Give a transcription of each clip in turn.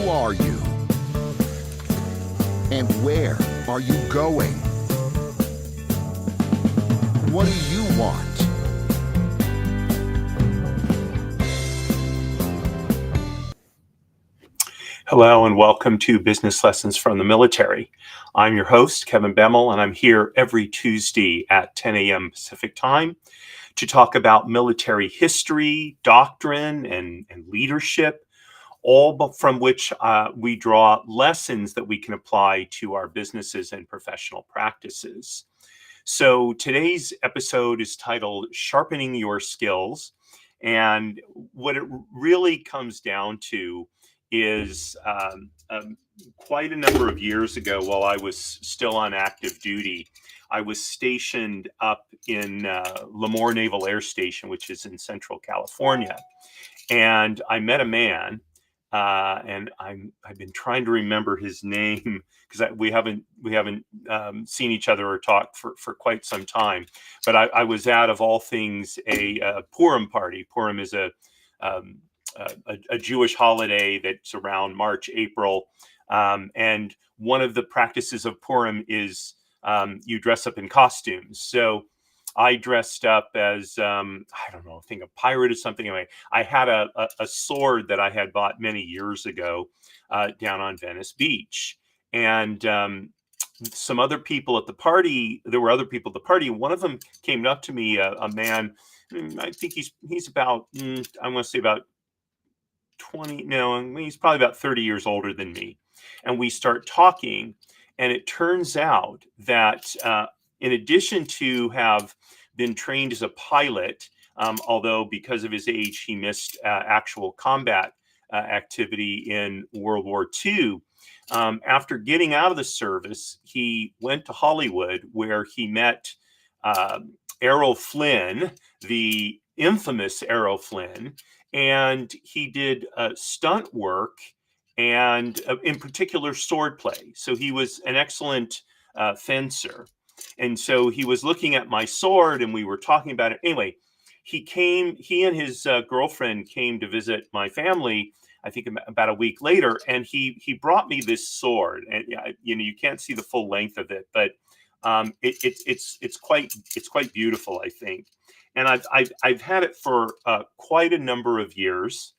Who are you? And where are you going? What do you want? Hello and welcome to Business Lessons from the Military. I'm your host, Kevin Bemmel, and I'm here every Tuesday at 10 a.m. Pacific time to talk about military history, doctrine, and leadership, all from which we draw lessons that we can apply to our businesses and professional practices. So today's episode is titled Sharpening Your Skills. And what it really comes down to is quite a number of years ago, while I was still on active duty, I was stationed up in Lemoore Naval Air Station, which is in Central California. And I met a man, and I've been trying to remember his name because we haven't seen each other or talked for quite some time. But I was at, of all things, a Purim party. Purim is a Jewish holiday that's around March, April. And one of the practices of Purim is you dress up in costumes. So I dressed up as, I don't know, I think a pirate or something. Anyway, I had a sword that I had bought many years ago down on Venice Beach. And some other people at the party, there were other people at the party. One of them came up to me, a man, I think he's about, I want to say about 20, no, he's probably about 30 years older than me. And we start talking, and it turns out that in addition to have been trained as a pilot, although because of his age, he missed actual combat activity in World War II, after getting out of the service, he went to Hollywood, where he met Errol Flynn, the infamous Errol Flynn, and he did stunt work and in particular sword play. So he was an excellent fencer. And so he was looking at my sword and we were talking about it. Anyway, he and his girlfriend came to visit my family, I think about a week later, and he brought me this sword. And you can't see the full length of it, but it's quite beautiful, I think. And I've had it for quite a number of years.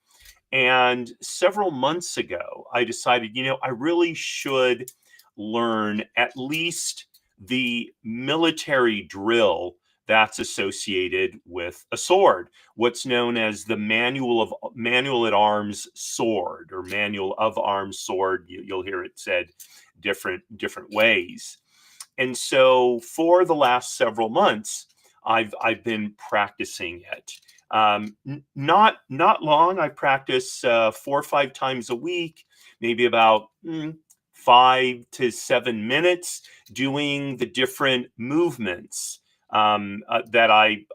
And several months ago, I decided, I really should learn at least the military drill that's associated with a sword, what's known as the manual at arms sword, or manual of arms sword. You'll hear it said different ways. And so for the last several months, I've been practicing it. Not long. I practice 4 or 5 times a week, maybe about 5 to 7 minutes, doing the different movements that I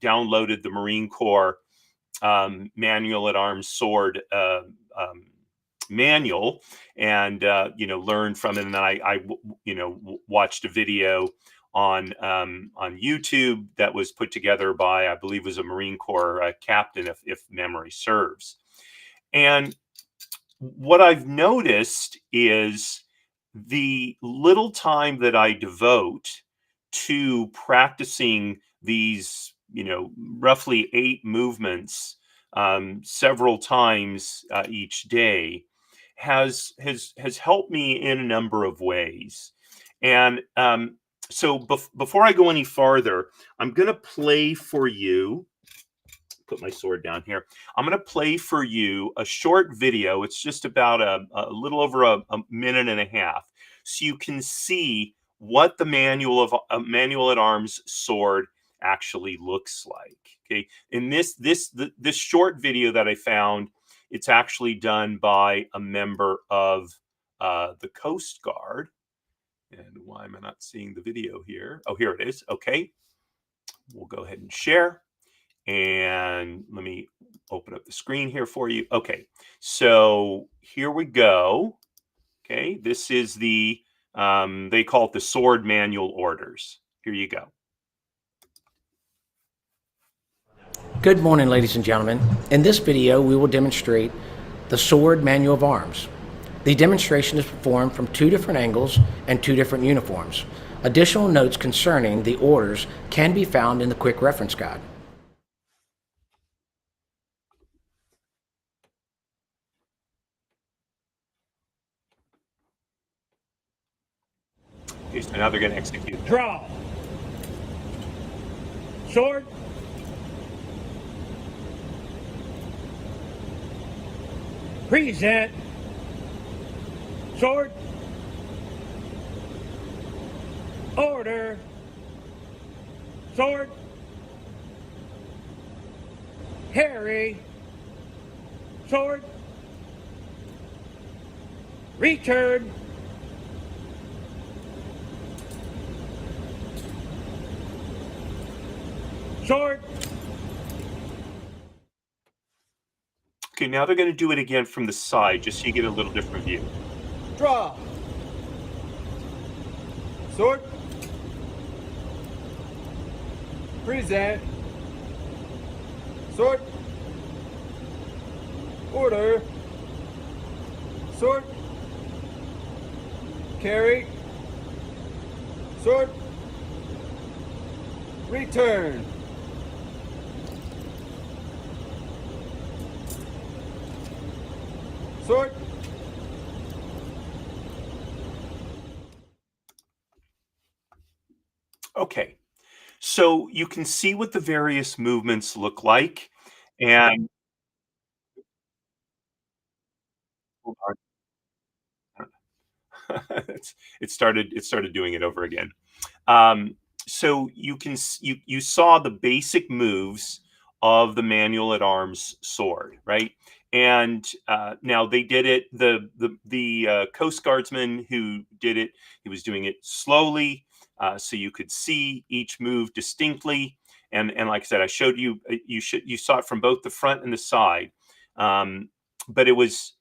downloaded the Marine Corps manual at arms sword manual, and learned from it. And then I watched a video on YouTube that was put together by, I believe, was a Marine Corps captain, if memory serves. And what I've noticed is the little time that I devote to practicing these, roughly 8 movements several times each day has helped me in a number of ways. And so before I go any farther, I'm going to play for you, put my sword down here. I'm going to play for you a short video. It's just about a little over a minute and a half. So you can see what the manual at arms sword actually looks like. Okay. In this short video that I found, it's actually done by a member of the Coast Guard. And why am I not seeing the video here? Oh, here it is. Okay. We'll go ahead and share. And let me open up the screen here for you. Okay. So here we go. Okay. This is the, they call it the sword manual orders. Here you go. Good morning, ladies and gentlemen. In this video, we will demonstrate the sword manual of arms. The demonstration is performed from two different angles and two different uniforms. Additional notes concerning the orders can be found in the quick reference guide. Okay, so now they're going to execute. Draw. Sword. Present. Sword. Order. Sword. Carry. Sword. Return. Sword. Okay, now they're going to do it again from the side, just so you get a little different view. Draw. Sword. Present. Sword. Order. Sword. Carry. Sword. Return. Sword. Okay, so you can see what the various movements look like, and hold on. It started doing it over again. Um, so you saw the basic moves of the manual at arms sword, right? And now they did it. The Coast Guardsman who did it, he was doing it slowly, so you could see each move distinctly. And like I said, I showed you. You saw it from both the front and the side, um, but it was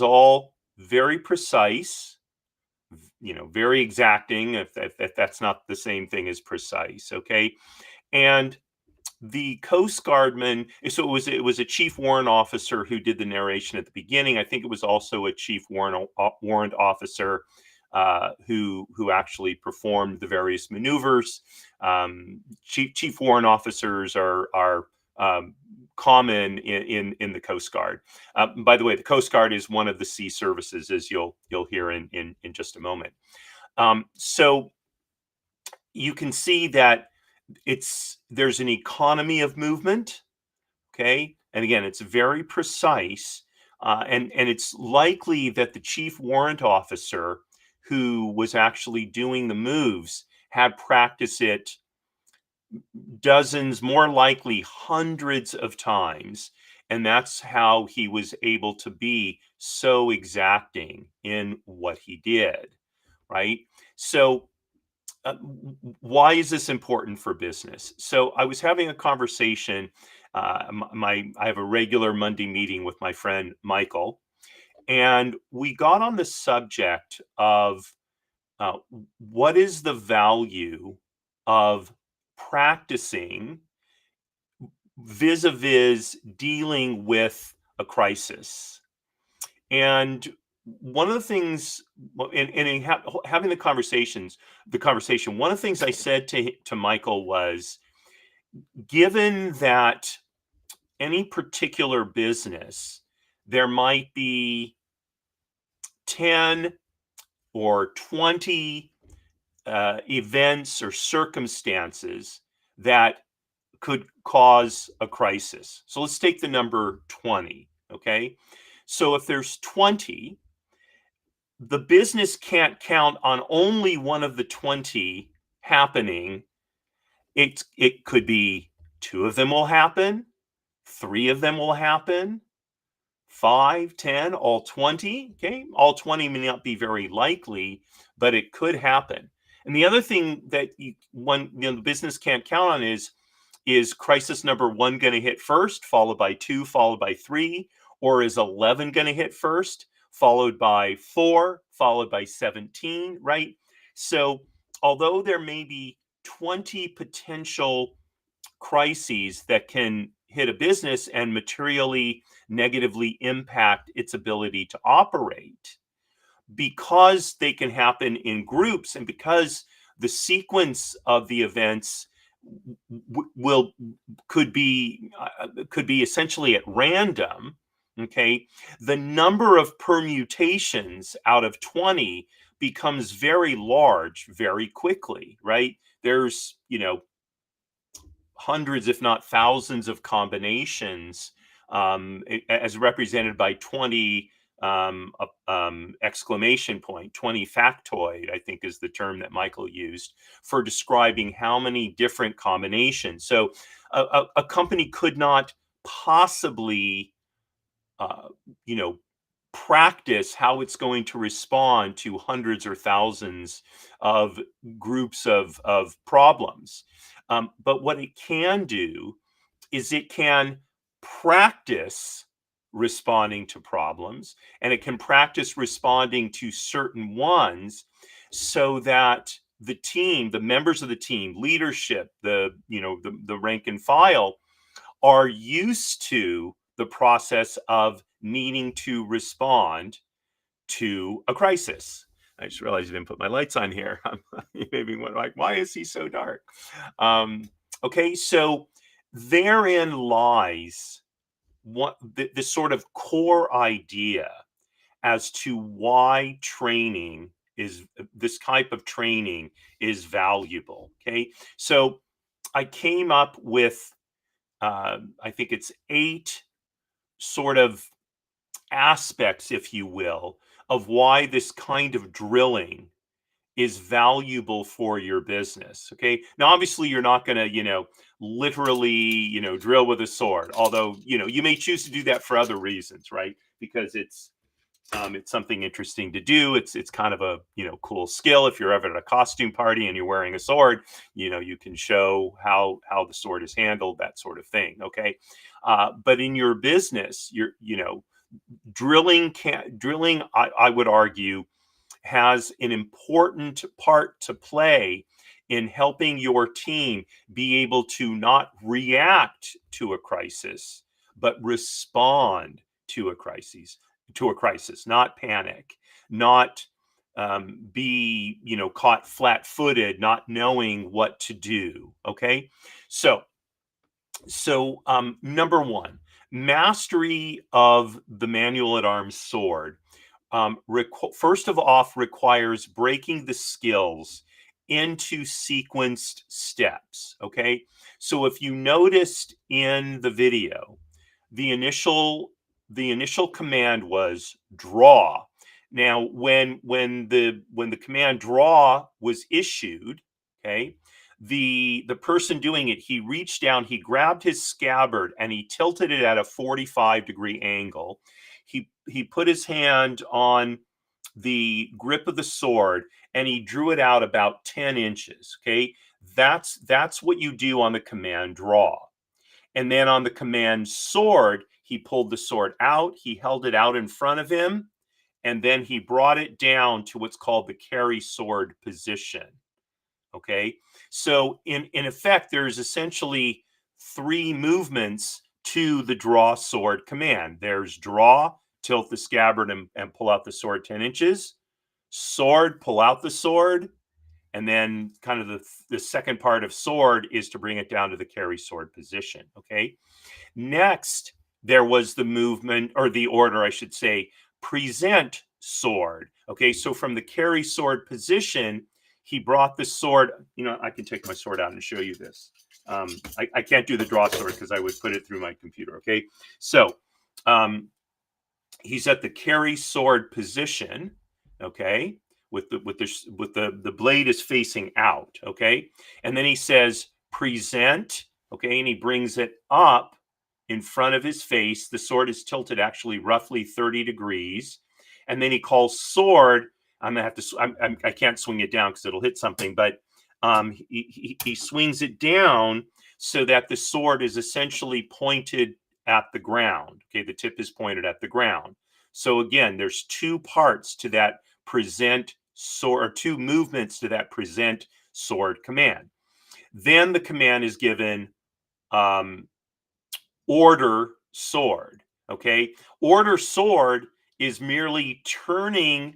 all very precise, very exacting, if that's not the same thing as precise. Okay. And the Coast Guardman, so it was a chief warrant officer who did the narration at the beginning. I think it was also a chief warrant officer who actually performed the various maneuvers. Chief warrant officers are common in the Coast Guard. By the way, the Coast Guard is one of the sea services, as you'll hear in just a moment. So you can see that there's an economy of movement. Okay, and again, it's very precise, and it's likely that the chief warrant officer who was actually doing the moves had practiced it dozens, more likely hundreds of times. And that's how he was able to be so exacting in what he did, right? So, why is this important for business? So, I was having a conversation. I have a regular Monday meeting with my friend Michael, and we got on the subject of what is the value of practicing vis-a-vis dealing with a crisis. And one of the things, having the conversation, one of the things I said to Michael was, given that any particular business, there might be 10 or 20 events or circumstances that could cause a crisis. So let's take the number 20. Okay. So if there's 20, the business can't count on only one of the 20 happening. It could be two of them will happen, three of them will happen, 5, 10, all 20. Okay. All 20 may not be very likely, but it could happen. And the other thing that the business can't count on is crisis number 1 going to hit first, followed by 2, followed by 3, or is 11 going to hit first, followed by 4, followed by 17, right? So, although there may be 20 potential crises that can hit a business and materially negatively impact its ability to operate, because they can happen in groups, and because the sequence of the events will could be essentially at random, okay, the number of permutations out of 20 becomes very large very quickly, right? There's, hundreds, if not thousands, of combinations, as represented by 20 exclamation point, 20 factoid, I think is the term that Michael used for describing how many different combinations. So a company could not possibly, uh, you know, practice how it's going to respond to hundreds or thousands of groups of problems. But what it can do is it can practice responding to problems, and it can practice responding to certain ones, so that the team, the members of the team, leadership, the rank and file, are used to the process of needing to respond to a crisis. I just realized I didn't put my lights on here. Maybe like, why is he so dark? Okay, so therein lies what the sort of core idea as to why training is this type of training is valuable. Okay, so I came up with I think it's 8 sort of aspects, if you will, of why this kind of drilling is valuable for your business. Okay. Now, obviously, you're not going to, literally, drill with a sword, although, you may choose to do that for other reasons, right? Because it's something interesting to do. It's kind of a, cool skill. If you're ever at a costume party and you're wearing a sword, you can show how the sword is handled, that sort of thing. Okay. But in your business, drilling, I would argue, has an important part to play in helping your team be able to not react to a crisis, but respond to a crisis, not panic, not be, caught flat-footed, not knowing what to do. Okay, so number one, mastery of the manual at arms sword first of all requires breaking the skills into sequenced steps. Okay, so if you noticed in the video, the initial command was draw. Now, when the command draw was issued, okay, the person doing it, he reached down, he grabbed his scabbard, and he tilted it at a 45-degree angle. He put his hand on the grip of the sword, and he drew it out about 10 inches. Okay, that's what you do on the command draw. And then on the command sword, he pulled the sword out, he held it out in front of him, and then he brought it down to what's called the carry sword position. Okay, so in effect, there's essentially 3 movements to the draw sword command. There's draw, tilt the scabbard and pull out the sword 10 inches, sword, pull out the sword, and then kind of the second part of sword is to bring it down to the carry sword position. Okay, next there was the movement, or the order, I should say, present sword. Okay, so from the carry sword position, he brought the sword. I can take my sword out and show you this. I can't do the draw sword because I would put it through my computer. Okay, so he's at the carry sword position. Okay, with the blade is facing out. Okay, and then he says present. Okay, and he brings it up in front of his face. The sword is tilted actually roughly 30 degrees, and then he calls sword. I'm gonna have to. I can't swing it down because it'll hit something. But he swings it down so that the sword is essentially pointed at the ground. Okay, the tip is pointed at the ground. So again, there's 2 parts to that present sword, or 2 movements to that present sword command. Then the command is given order sword. Okay, order sword is merely turning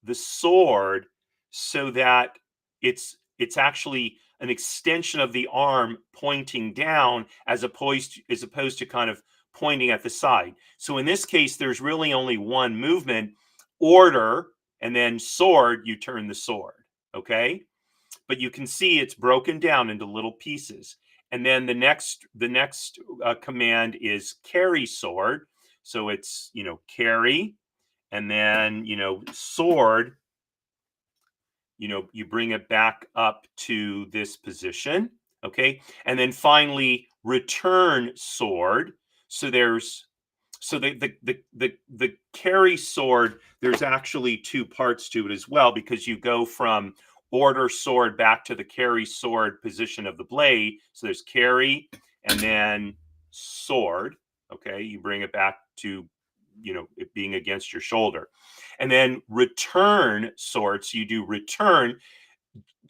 the sword so that it's actually an extension of the arm pointing down as opposed to kind of pointing at the side. So in this case, there's really only one movement: order, and then sword, you turn the sword. Okay. But you can see it's broken down into little pieces. And then the next command is carry sword. So it's, carry, and then, sword, you bring it back up to this position. Okay. And then finally, return sword. So there's, so the carry sword, there's actually two parts to it as well, because you go from order sword back to the carry sword position of the blade. So there's carry and then sword. Okay. You bring it back to, it being against your shoulder. And then return sword. So you do return.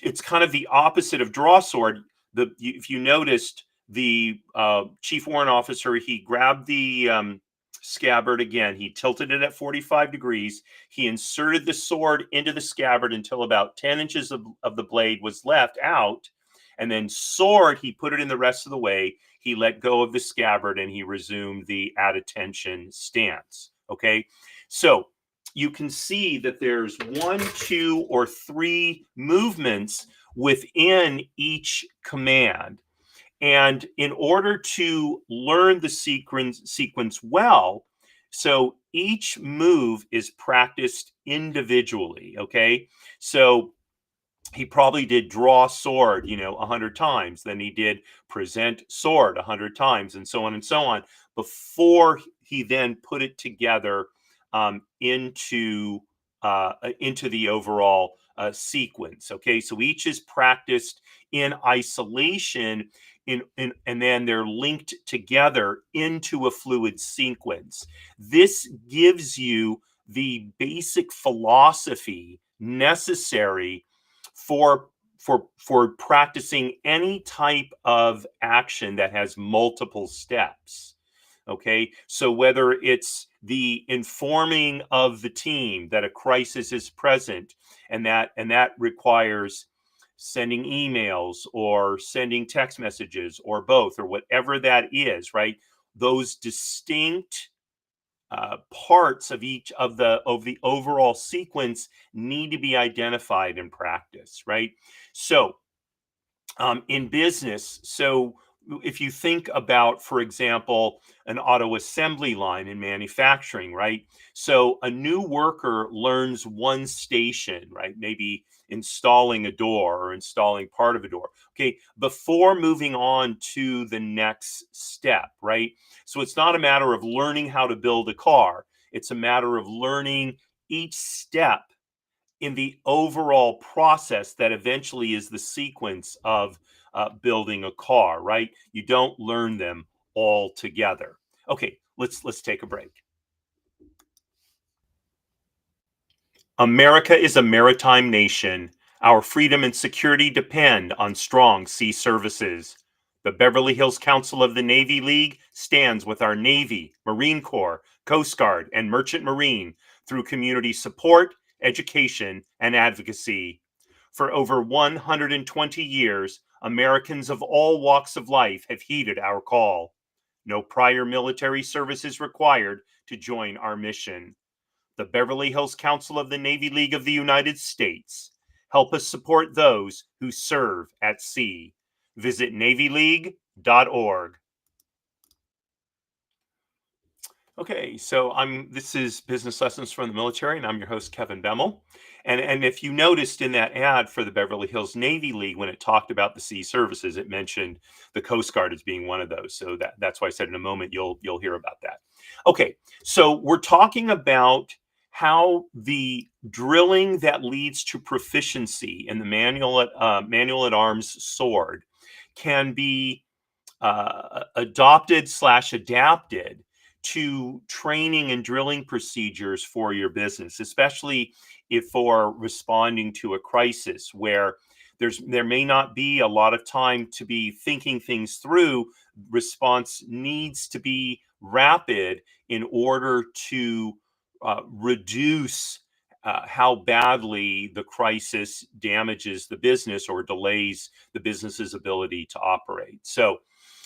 It's kind of the opposite of draw sword. If you noticed, the chief warrant officer, he grabbed the scabbard again. He tilted it at 45 degrees. He inserted the sword into the scabbard until about 10 inches of the blade was left out. And then sword, he put it in the rest of the way. He let go of the scabbard and he resumed the at attention stance. Okay. So you can see that there's 1, 2, or 3 movements within each command. And in order to learn the sequence well, so each move is practiced individually. Okay. So he probably did draw sword, 100 times. Then he did present sword 100 times, and so on and so on, before he then put it together into the overall sequence. Okay, so each is practiced in isolation, and then they're linked together into a fluid sequence. This gives you the basic philosophy necessary for practicing any type of action that has multiple steps. Okay, so whether it's the informing of the team that a crisis is present, and that requires sending emails or sending text messages or both, or whatever that is, right? Those distinct parts of each of the overall sequence need to be identified in practice, right? So in business, so if you think about, for example, an auto assembly line in manufacturing, right? So a new worker learns one station, right? Maybe installing a door or installing part of a door, okay, before moving on to the next step, right? So it's not a matter of learning how to build a car. It's a matter of learning each step in the overall process that eventually is the sequence of building a car, right? You don't learn them all together. Okay, let's take a break. America is a maritime nation. Our freedom and security depend on strong sea services. The Beverly Hills Council of the Navy League stands with our Navy, Marine Corps, Coast Guard, and Merchant Marine through community support, education, and advocacy. For over 120 years, Americans of all walks of life have heeded our call. No prior military service is required to join our mission. The Beverly Hills Council of the Navy League of the United States. Help us support those who serve at sea. Visit NavyLeague.org. Okay, so this is Business Lessons from the Military, and I'm your host, Kevin Bemmel. And if you noticed in that ad for the Beverly Hills Navy League, when it talked about the sea services, it mentioned the Coast Guard as being one of those. So that's why I said in a moment you'll hear about that. Okay, so we're talking about how the drilling that leads to proficiency in the manual at arms sword can be adopted/adapted to training and drilling procedures for your business, especially if for responding to a crisis where there may not be a lot of time to be thinking things through. Response needs to be rapid in order to reduce how badly the crisis damages the business or delays the business's ability to operate. So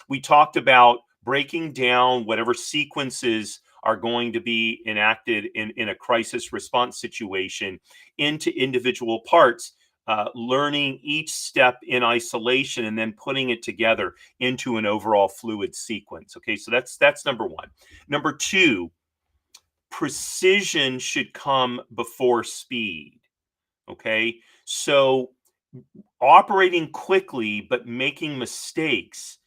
we talked about breaking down whatever sequences are going to be enacted in a crisis response situation into individual parts, learning each step in isolation and then putting it together into an overall fluid sequence. Okay, so that's number one. Number two, precision should come before speed. Okay, so operating quickly but making mistakes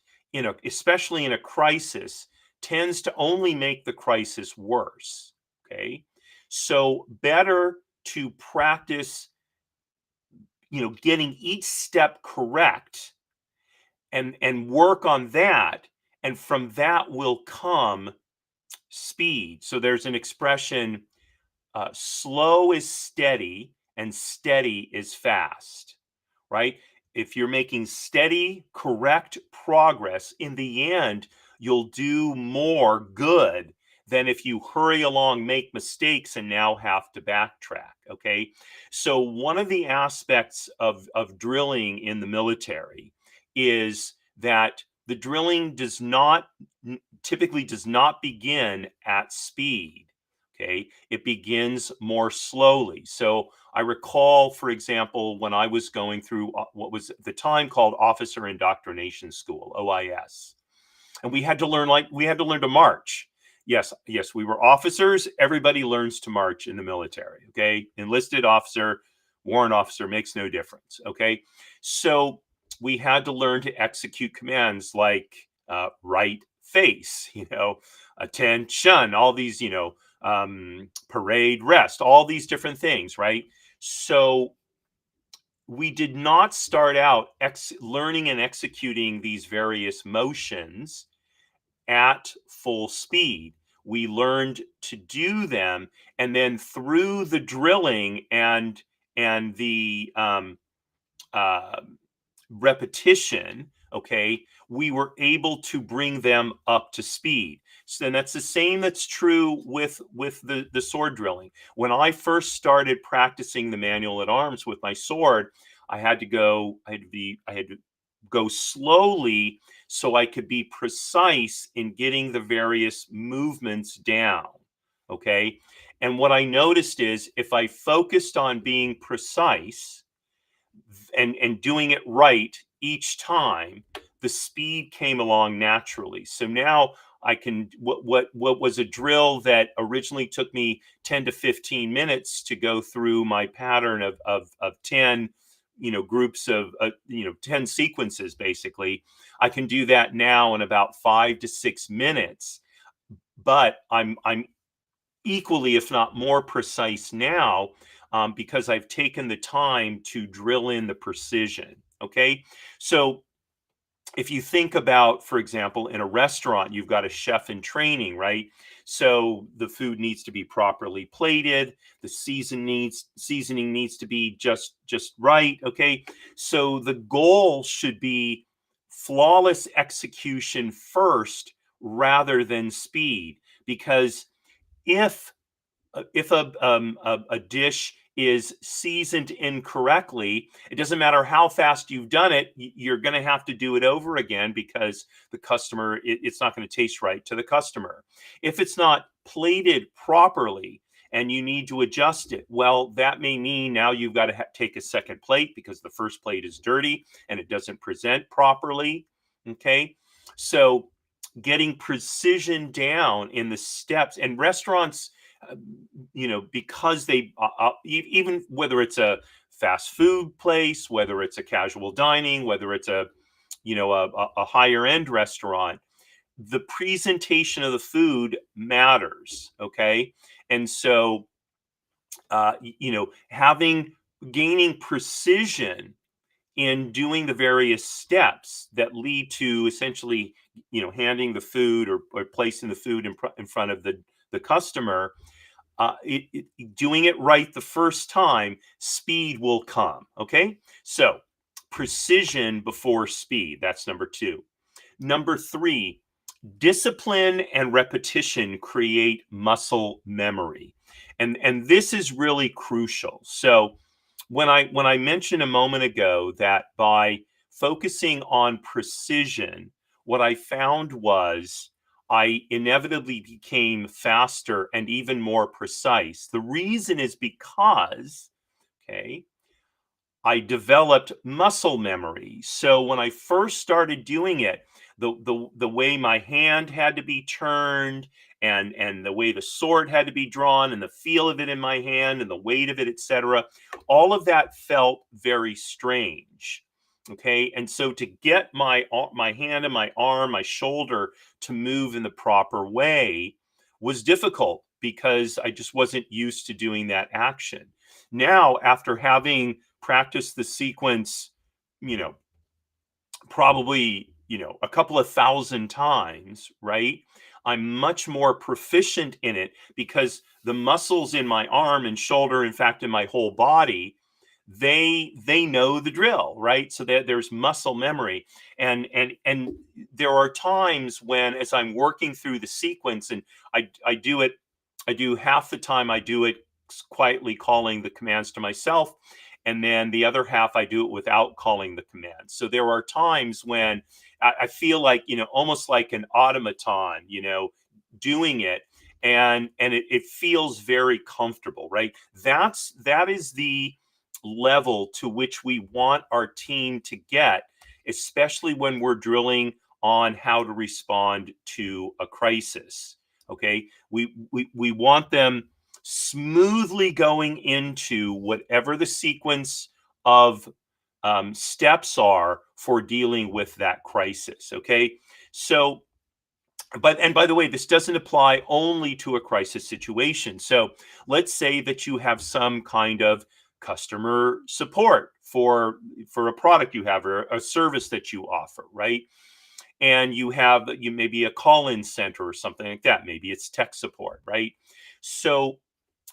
especially in a crisis tends to only make the crisis worse. Okay, so better to practice getting each step correct and work on that, and from that will come speed. So there's an expression, slow is steady and steady is fast, right? If you're making steady, correct progress, in the end, you'll do more good than if you hurry along, make mistakes, and now have to backtrack. Okay. So, one of the aspects of drilling in the military is that the drilling typically does not begin at speed. Okay. It begins more slowly. So, I recall, for example, when I was going through what was at the time called Officer Indoctrination School, OIS, and we had to learn to march. Yes, we were officers. Everybody learns to march in the military. Okay, enlisted officer, warrant officer, makes no difference. Okay, so we had to learn to execute commands like right face, attention, all these, parade, rest, all these different things, right? So we did not start out learning and executing these various motions at full speed. We learned to do them, and then through the drilling and the repetition, okay, we were able to bring them up to speed. So then that's the same that's true with the sword drilling. When I first started practicing the manual at arms with my sword, I had to go slowly so I could be precise in getting the various movements down. Okay. And what I noticed is if I focused on being precise and doing it right each time, the speed came along naturally. So now I can what was a drill that originally took me 10 to 15 minutes to go through my pattern of 10 groups of 10 sequences. Basically, I can do that now in about 5 to 6 minutes, but I'm equally, if not more precise now, because I've taken the time to drill in the precision. Okay, so if you think about, for example, in a restaurant, you've got a chef in training, right? So the food needs to be properly plated, the seasoning needs to be just right. Okay, so the goal should be flawless execution first rather than speed, because if a dish is seasoned incorrectly, it doesn't matter how fast you've done it, you're going to have to do it over again because the customer, it's not going to taste right to the customer. If it's not plated properly and you need to adjust it, well, that may mean now you've got to take a second plate because the first plate is dirty and it doesn't present properly. Okay, so getting precision down in the steps, and restaurants, because they even whether it's a fast food place, whether it's a casual dining, whether it's a higher end restaurant, the presentation of the food matters. Okay, and so gaining precision in doing the various steps that lead to essentially handing the food or placing the food in front of the customer, doing it right the first time, speed will come. Okay, so precision before speed, that's number two. Number three, discipline and repetition create muscle memory. And this is really crucial. So when I mentioned a moment ago that by focusing on precision, what I found was I inevitably became faster and even more precise. The reason is because, okay, I developed muscle memory. So when I first started doing it, the way my hand had to be turned and the way the sword had to be drawn and the feel of it in my hand and the weight of it, etc., all of that felt very strange. Okay, and so to get my hand and my arm, my shoulder to move in the proper way was difficult because I just wasn't used to doing that action. Now, after having practiced the sequence, you know, probably, a couple of thousand times, right? I'm much more proficient in it because the muscles in my arm and shoulder, in fact, in my whole body, they know the drill, right? So there's muscle memory. And there are times when, as I'm working through the sequence, and I do it, I do half the time I do it quietly calling the commands to myself, and then the other half I do it without calling the commands. So there are times when I feel like, almost like an automaton, doing it, and it feels very comfortable, right? That is the level to which we want our team to get, especially when we're drilling on how to respond to a crisis. Okay, we want them smoothly going into whatever the sequence of steps are for dealing with that crisis. Okay, so and by the way, this doesn't apply only to a crisis situation. So let's say that you have some kind of customer support for a product you have or a service that you offer, right? And you maybe a call-in center or something like that. Maybe it's tech support, right? So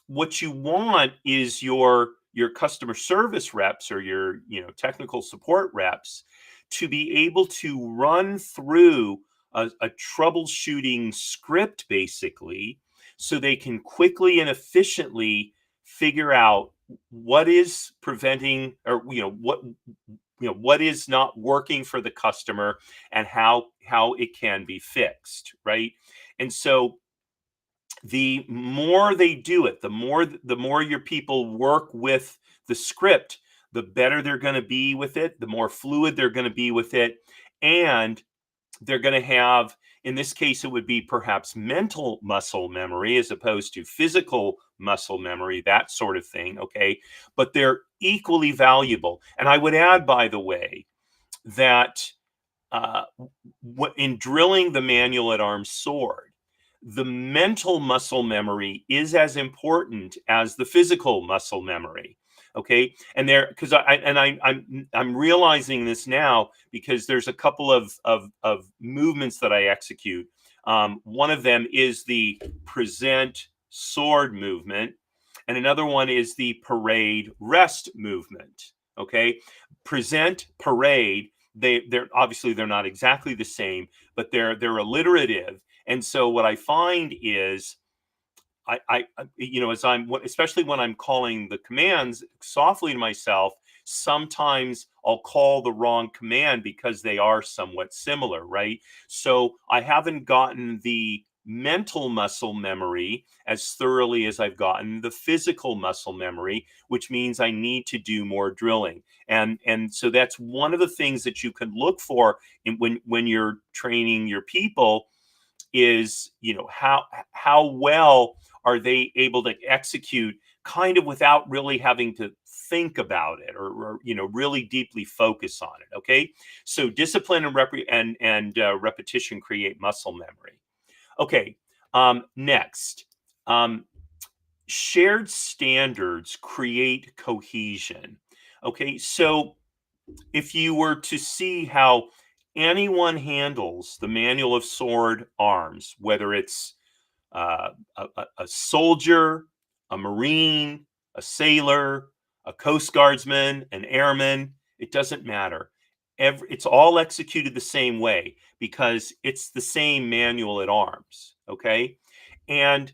what you want is your customer service reps or your technical support reps to be able to run through a troubleshooting script, basically, so they can quickly and efficiently figure out what is preventing, or what is not working for the customer, and how it can be fixed, right? And so the more they do it, the more your people work with the script, the better they're going to be with it, the more fluid they're going to be with it, and they're going to have, in this case, it would be perhaps mental muscle memory as opposed to physical muscle memory, that sort of thing. Okay, but they're equally valuable. And I would add, by the way, that in drilling the manual at arm's sword, the mental muscle memory is as important as the physical muscle memory. Okay, and there, because I'm realizing this now because there's a couple of movements that I execute. One of them is the present sword movement, and another one is the parade rest movement. Okay, present, parade. They're obviously they're not exactly the same, but they're alliterative. And so what I find is as especially when I'm calling the commands softly to myself, sometimes I'll call the wrong command because they are somewhat similar, right? So I haven't gotten the mental muscle memory as thoroughly as I've gotten the physical muscle memory, which means I need to do more drilling. And so that's one of the things that you can look for when you're training your people is, how well are they able to execute kind of without really having to think about it, or really deeply focus on it. Okay, so discipline and repetition create muscle memory. Okay, next, shared standards create cohesion. Okay, so if you were to see how anyone handles the manual of sword arms, whether it's a soldier, a Marine, a sailor, a Coast Guardsman, an airman, it doesn't matter. it's all executed the same way because it's the same manual at arms. Okay. And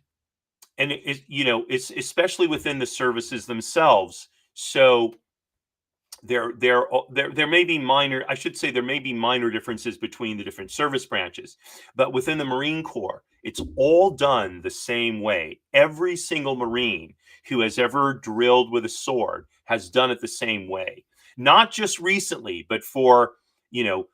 it's especially within the services themselves. So there may be minor, I should say, there may be minor differences between the different service branches, but within the Marine Corps, it's all done the same way. Every single Marine who has ever drilled with a sword has done it the same way. Not just recently, but for, you know,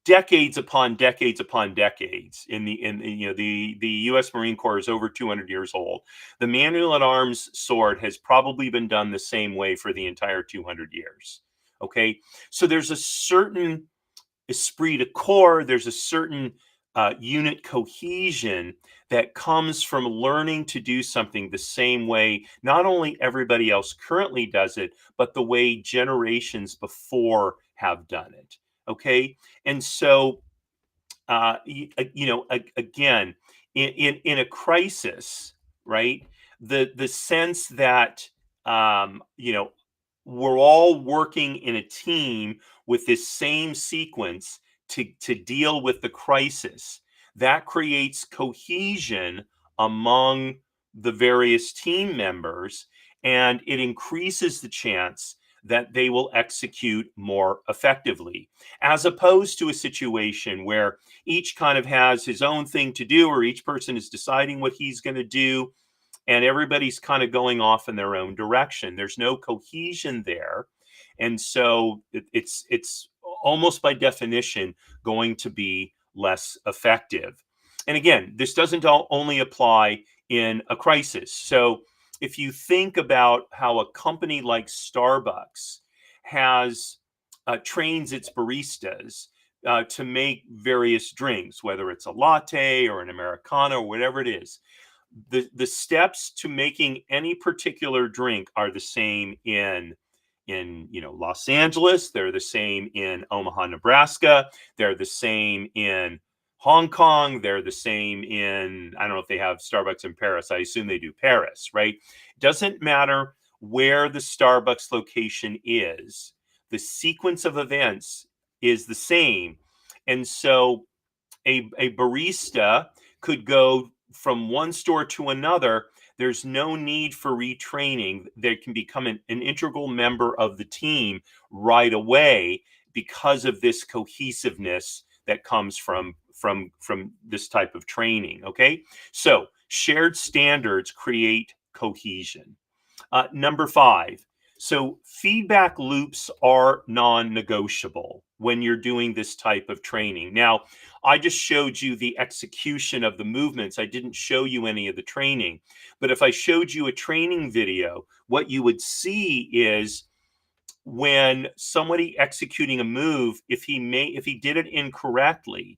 decades upon decades upon decades. The U.S. Marine Corps is over 200 years old. The manual at arms sword has probably been done the same way for the entire 200 years. Okay, so there's a certain esprit de corps. There's a certain unit cohesion that comes from learning to do something the same way. Not only everybody else currently does it, but the way generations before have done it. Okay, and so again, in a crisis, right? The sense that we're all working in a team with this same sequence to deal with the crisis, that creates cohesion among the various team members, and it increases the chance that they will execute more effectively, as opposed to a situation where each kind of has his own thing to do, or each person is deciding what he's going to do, and everybody's kind of going off in their own direction. There's no cohesion there. And so it's almost by definition going to be less effective. And again, this doesn't only apply in a crisis. So if you think about how a company like Starbucks has trains its baristas to make various drinks, whether it's a latte or an Americano or whatever it is, the steps to making any particular drink are the same in Los Angeles. They're the same in Omaha, Nebraska. They're the same in Hong Kong. They're the same in, I don't know if they have Starbucks in Paris. I assume they do Paris, right? It doesn't matter where the Starbucks location is. The sequence of events is the same. And so a barista could go from one store to another. There's no need for retraining. They can become an integral member of the team right away because of this cohesiveness that comes from this type of training. Okay, so shared standards create cohesion. Number 5. So feedback loops are non-negotiable when you're doing this type of training. Now, I just showed you the execution of the movements. I didn't show you any of the training. But if I showed you a training video, what you would see is when somebody executing a move, if he did it incorrectly,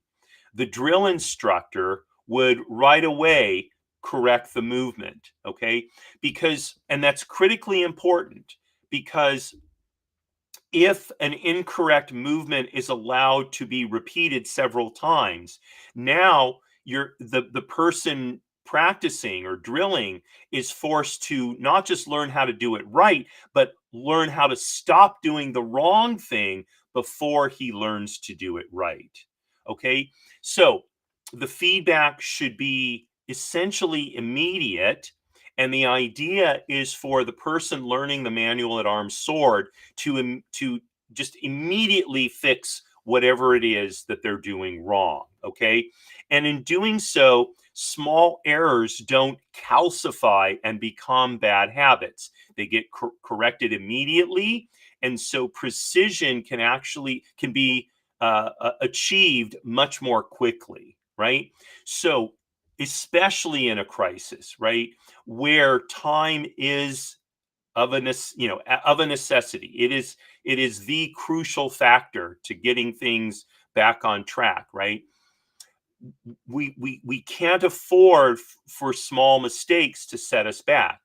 the drill instructor would right away correct the movement. Okay, and that's critically important, because if an incorrect movement is allowed to be repeated several times, now the person practicing or drilling is forced to not just learn how to do it right, but learn how to stop doing the wrong thing before he learns to do it right. Okay, so the feedback should be essentially immediate. And the idea is for the person learning the manual at arms sword to just immediately fix whatever it is that they're doing wrong. Okay. And in doing so, small errors don't calcify and become bad habits. They get corrected immediately. And so precision can be achieved much more quickly. Right. So especially in a crisis, right, where time is of a necessity. It is the crucial factor to getting things back on track, right? We can't afford for small mistakes to set us back.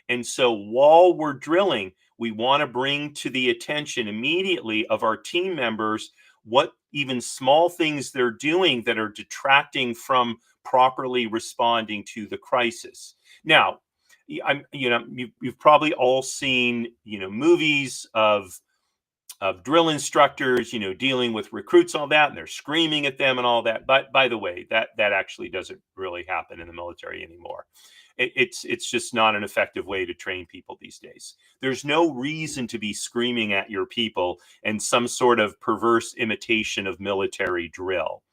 And so while we're drilling, we want to bring to the attention immediately of our team members what even small things they're doing that are detracting from properly responding to the crisis. Now, you've probably all seen movies of drill instructors, dealing with recruits, all that, and they're screaming at them and all that. But by the way, that actually doesn't really happen in the military anymore. It's just not an effective way to train people these days. There's no reason to be screaming at your people and some sort of perverse imitation of military drill.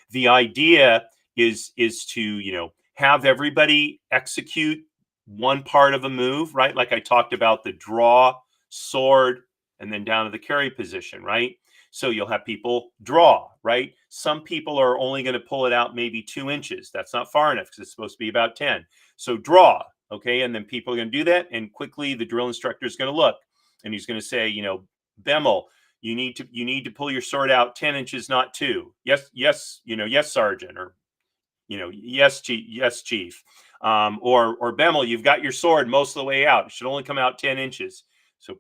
The idea is to have everybody execute one part of a move, right? Like I talked about, the draw, sword, and then down to the carry position, right? So you'll have people draw, right? Some people are only going to pull it out maybe 2 inches. That's not far enough because it's supposed to be about 10. So draw, okay? And then people are going to do that, and quickly the drill instructor is going to look, and he's going to say, Bemmel, you need to pull your sword out 10 inches, not 2. Yes, yes, Sergeant, or yes, chief. Or Bemmel, you've got your sword most of the way out. It should only come out 10 inches. So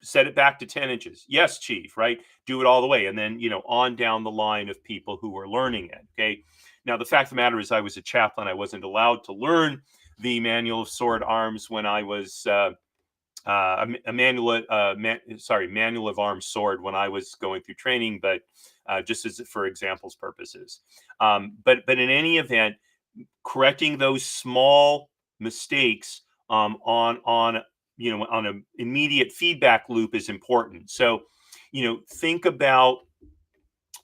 set it back to 10 inches. Yes, chief, right? Do it all the way. And then, on down the line of people who are learning it. Okay. Now, the fact of the matter is I was a chaplain. I wasn't allowed to learn the manual of sword arms when I was manual of arms sword when I was going through training, but just as for examples purposes. But in any event, correcting those small mistakes on an immediate feedback loop is important. So, think about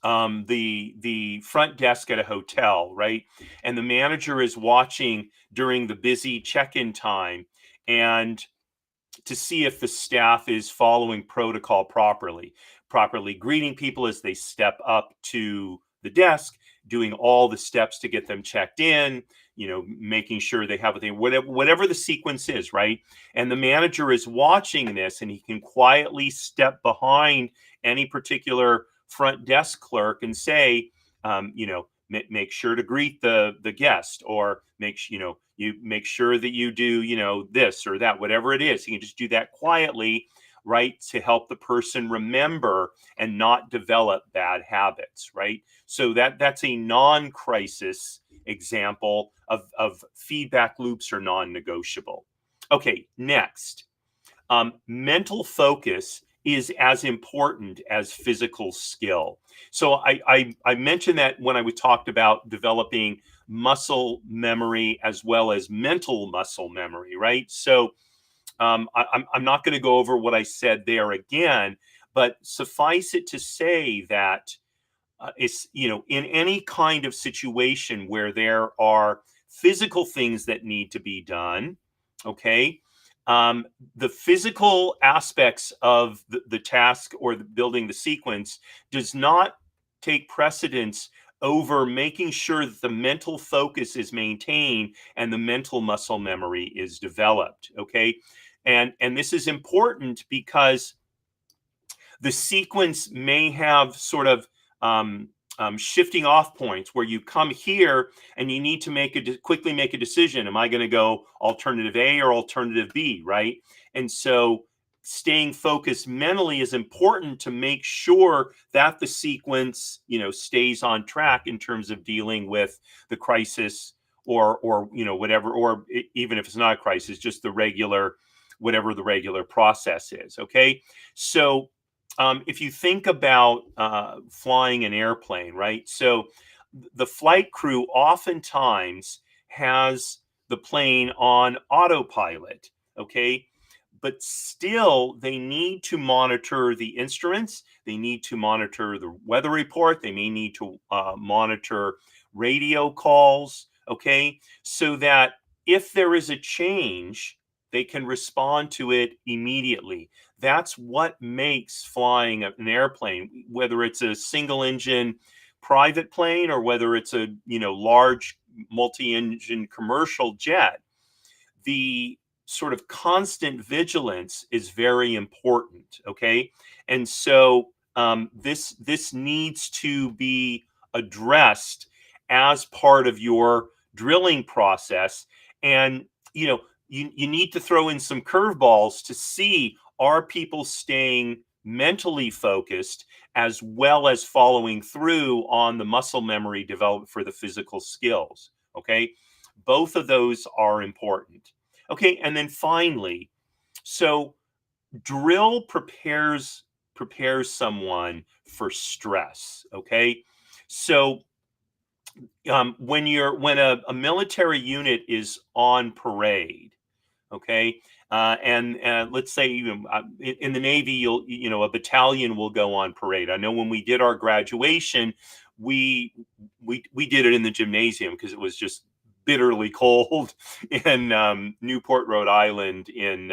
the front desk at a hotel, right? And the manager is watching during the busy check-in time, and to see if the staff is following protocol properly greeting people as they step up to the desk, doing all the steps to get them checked in, making sure they have everything, whatever the sequence is, right? And the manager is watching this, and he can quietly step behind any particular front desk clerk and say, make sure to greet the guest, or you make sure that you do, this or that, whatever it is. He can just do that quietly, right, to help the person remember and not develop bad habits, right? So that's a non-crisis example of feedback loops are non-negotiable. Okay, next. Mental focus is as important as physical skill. So I mentioned that when I talked about developing muscle memory as well as mental muscle memory, right? So I'm not going to go over what I said there again, but suffice it to say that it's, in any kind of situation where there are physical things that need to be done, okay, the physical aspects of the task or building the sequence does not take precedence over making sure that the mental focus is maintained and the mental muscle memory is developed, okay? And this is important because the sequence may have sort of shifting off points where you come here and you need to quickly make a decision. Am I going to go alternative A or alternative B, right? And so staying focused mentally is important to make sure that the sequence, stays on track in terms of dealing with the crisis or whatever, or even if it's not a crisis, just whatever the regular process is. Okay. So if you think about flying an airplane, right? So the flight crew oftentimes has the plane on autopilot, okay? But still, they need to monitor the instruments. They need to monitor the weather report. They may need to monitor radio calls, okay? So that if there is a change, they can respond to it immediately. That's what makes flying an airplane, whether it's a single engine private plane or whether it's a large multi-engine commercial jet, the sort of constant vigilance is very important. Okay, and so this needs to be addressed as part of your drilling process, and you need to throw in some curveballs to see, are people staying mentally focused as well as following through on the muscle memory developed for the physical skills. Okay, both of those are important. Okay, and then finally, so drill prepares prepares someone for stress. Okay, so when a military unit is on parade, okay, and let's say even in the Navy, a battalion will go on parade. I know when we did our graduation, we we did it in the gymnasium because it was just bitterly cold in Newport, Rhode Island. In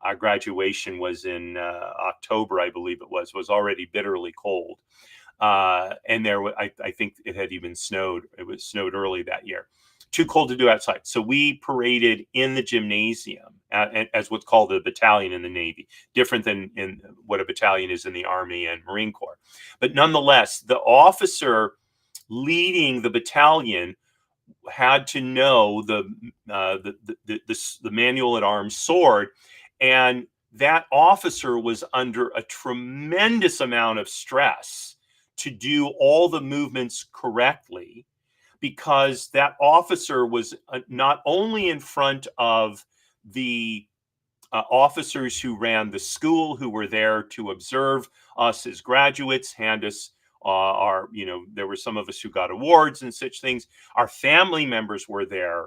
Our graduation was in October, I believe it was already bitterly cold. And I think it had even snowed. It was snowed early that year. Too cold to do outside. So we paraded in the gymnasium as what's called a battalion in the Navy, different than in what a battalion is in the Army and Marine Corps. But nonetheless, the officer leading the battalion had to know the manual at arms sword, and that officer was under a tremendous amount of stress to do all the movements correctly, because that officer was not only in front of the officers who ran the school, who were there to observe us as graduates, hand us there were some of us who got awards and such things. Our family members were there.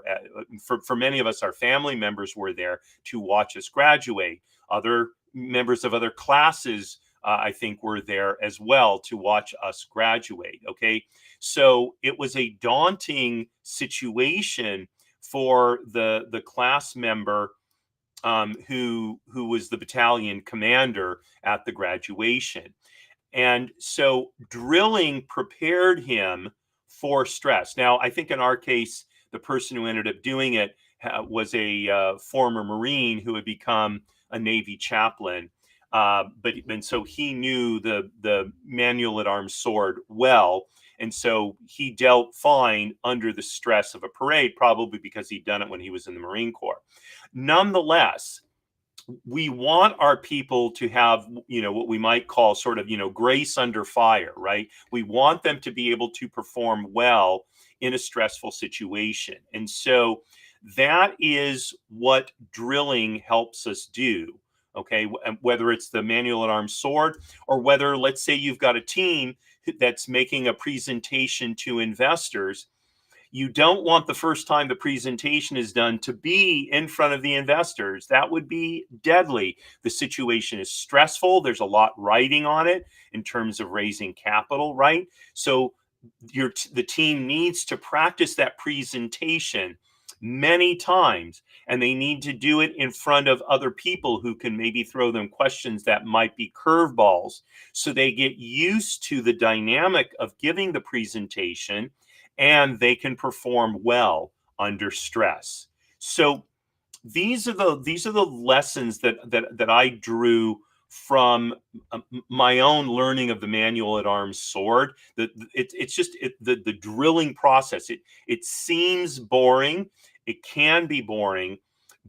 For many of us, our family members were there to watch us graduate. Other members of other classes, I think, were there as well to watch us graduate. Okay, so it was a daunting situation for the class member who was the battalion commander at the graduation. And so drilling prepared him for stress. Now, I think in our case, the person who ended up doing it was a former Marine who had become a Navy chaplain. And so he knew the manual at arms sword well. And so he dealt fine under the stress of a parade, probably because he'd done it when he was in the Marine Corps. Nonetheless, we want our people to have, what we might call sort of, grace under fire, right? We want them to be able to perform well in a stressful situation. And so that is what drilling helps us do. Okay, whether it's the manual at arms sword, or whether, let's say, you've got a team that's making a presentation to investors. You don't want the first time the presentation is done to be in front of the investors. That would be deadly. The situation is stressful. There's a lot riding on it in terms of raising capital, right? So the team needs to practice that presentation many times, and they need to do it in front of other people who can maybe throw them questions that might be curveballs, so they get used to the dynamic of giving the presentation, and they can perform well under stress. So these are the lessons that I drew from my own learning of the manual at arms sword. The drilling process. It seems boring. It can be boring,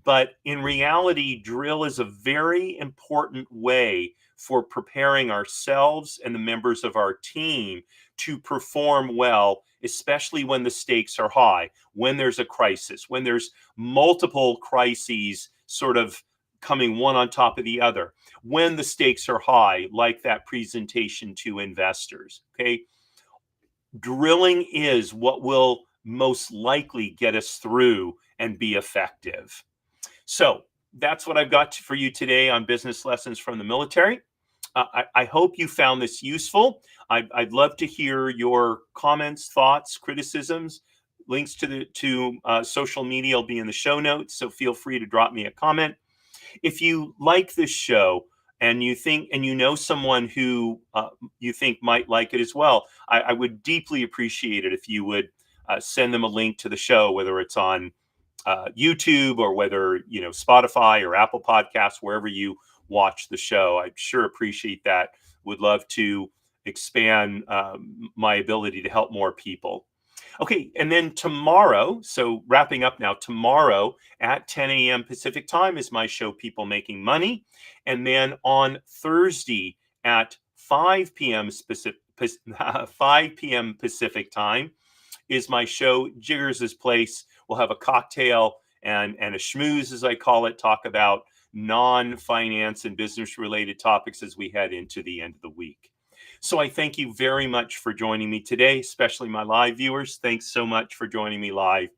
but in reality, drill is a very important way for preparing ourselves and the members of our team to perform well, especially when the stakes are high, when there's a crisis, when there's multiple crises sort of coming one on top of the other, when the stakes are high, like that presentation to investors. Okay, drilling is what will most likely get us through and be effective. So that's what I've got for you today on business lessons from the military. I hope you found this useful. I'd love to hear your comments, thoughts, criticisms. Links to social media will be in the show notes, so feel free to drop me a comment. If you like this show and you know someone who you think might like it as well, I would deeply appreciate it if you would send them a link to the show, whether it's on YouTube or whether Spotify or Apple Podcasts, wherever you watch the show. I'd sure appreciate that. Would love to expand my ability to help more people. Okay, and then tomorrow, so wrapping up now, tomorrow at 10 a.m. Pacific time is my show, People Making Money. And then on Thursday at 5 p.m. Pacific time is my show, Jiggers' Place. We'll have a cocktail and a schmooze, as I call it, talk about non-finance and business related topics as we head into the end of the week. So I thank you very much for joining me today, especially my live viewers. Thanks so much for joining me live.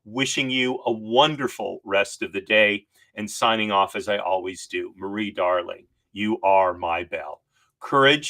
Wishing you a wonderful rest of the day, and signing off as I always do. Marie, darling, you are my belle. Courage,